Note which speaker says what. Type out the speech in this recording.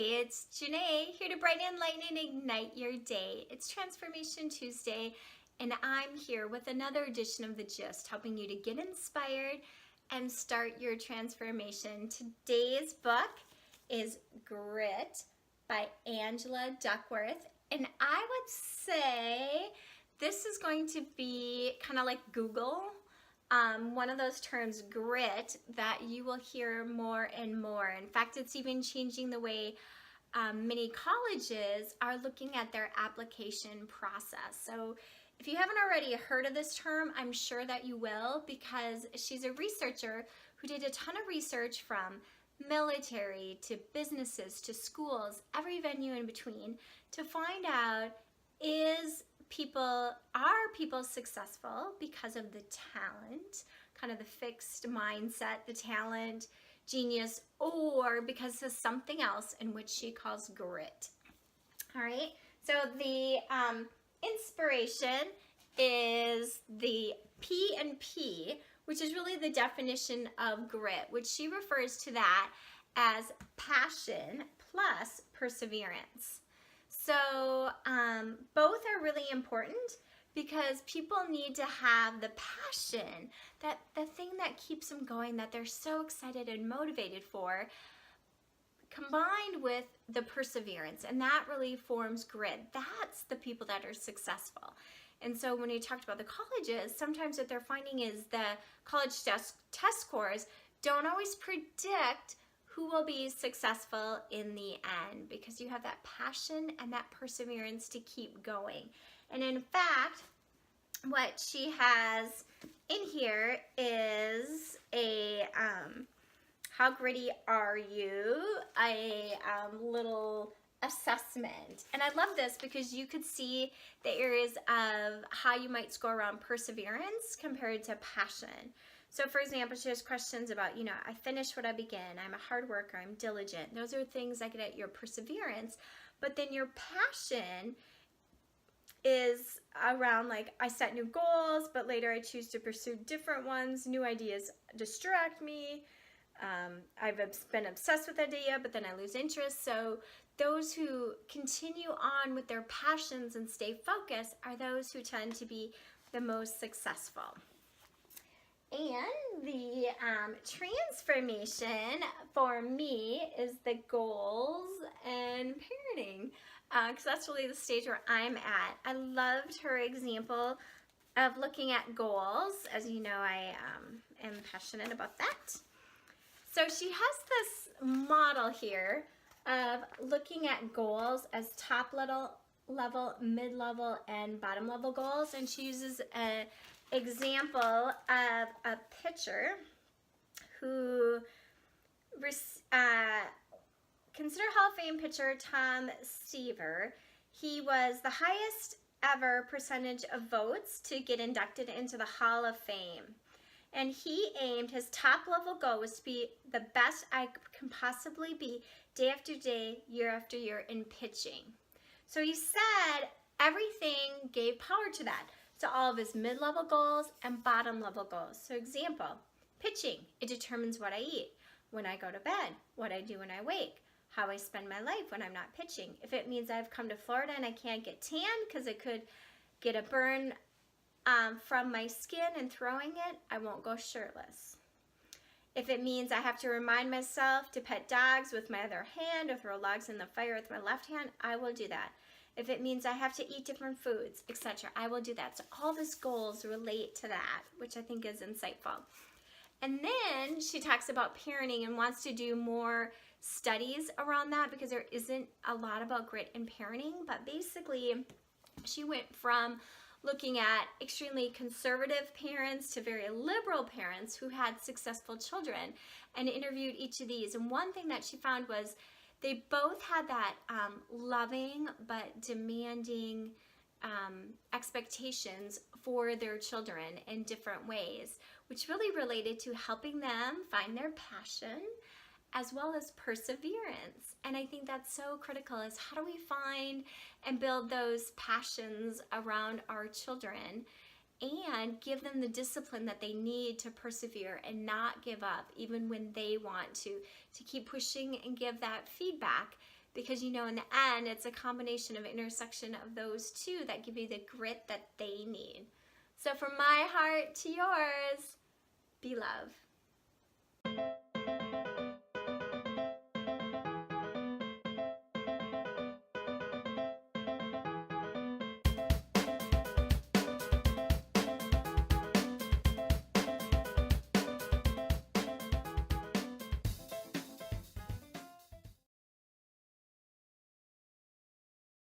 Speaker 1: It's Janae here to brighten, enlighten, and ignite your day. It's Transformation Tuesday, and I'm here with another edition of The Gist, helping you to get inspired and start your transformation. Today's book is Grit by Angela Duckworth, and I would say this is going to be kind of like Google. One of those terms, grit, that you will hear more and more. In fact, it's even changing the way many colleges are looking at their application process. So if you haven't already heard of this term, I'm sure that you will, because she's a researcher who did a ton of research from military to businesses to schools, every venue in between, to find out are people successful because of the talent, kind of the fixed mindset, the talent, genius, or because of something else, in which she calls grit. All right, so the inspiration is the P and P, which is really the definition of grit, which she refers to that as passion plus perseverance. So both are really important because people need to have the passion, the thing that keeps them going, that they're so excited and motivated for, combined with the perseverance, and that really forms grit. That's the people that are successful. And so when you talked about the colleges, sometimes what they're finding is the college test scores don't always predict who will be successful in the end, because you have that passion and that perseverance to keep going. And in fact, what she has in here is a how gritty are you, a little assessment. And I love this because you could see the areas of how you might score around perseverance compared to passion. So for example, she has questions about, I finish what I begin, I'm a hard worker, I'm diligent. Those are things that get at your perseverance. But then your passion is around, like, I set new goals, but later I choose to pursue different ones. New ideas distract me. I've been obsessed with the idea, but then I lose interest. So those who continue on with their passions and stay focused are those who tend to be the most successful. And the transformation for me is the goals and parenting, because that's really the stage where I'm at. I loved her example of looking at goals. As you know, I am passionate about that. So she has this model here of looking at goals as top level, mid-level, and bottom level goals, and she uses an example of a pitcher who consider Hall of Fame pitcher Tom Seaver. He was the highest ever percentage of votes to get inducted into the Hall of Fame. And he aimed, his top level goal was to be the best I can possibly be day after day, year after year in pitching. So he said everything gave power to that. So all of his mid-level goals and bottom-level goals. So example, pitching, it determines what I eat, when I go to bed, what I do when I wake, how I spend my life when I'm not pitching. If it means I've come to Florida and I can't get tan because it could get a burn from my skin and throwing it, I won't go shirtless. If it means I have to remind myself to pet dogs with my other hand or throw logs in the fire with my left hand, I will do that. If it means I have to eat different foods, etc., I will do that. So all these goals relate to that, which I think is insightful. And then she talks about parenting and wants to do more studies around that, because there isn't a lot about grit in parenting. But basically, she went from looking at extremely conservative parents to very liberal parents who had successful children, and interviewed each of these. And one thing that she found was they both had that loving but demanding expectations for their children in different ways, which really related to helping them find their passion as well as perseverance. And I think that's so critical, is how do we find and build those passions around our children and give them the discipline that they need to persevere and not give up, even when they want to keep pushing and give that feedback because you know in the end it's a combination of intersection of those two that give you the grit that they need. So from my heart to yours, be love.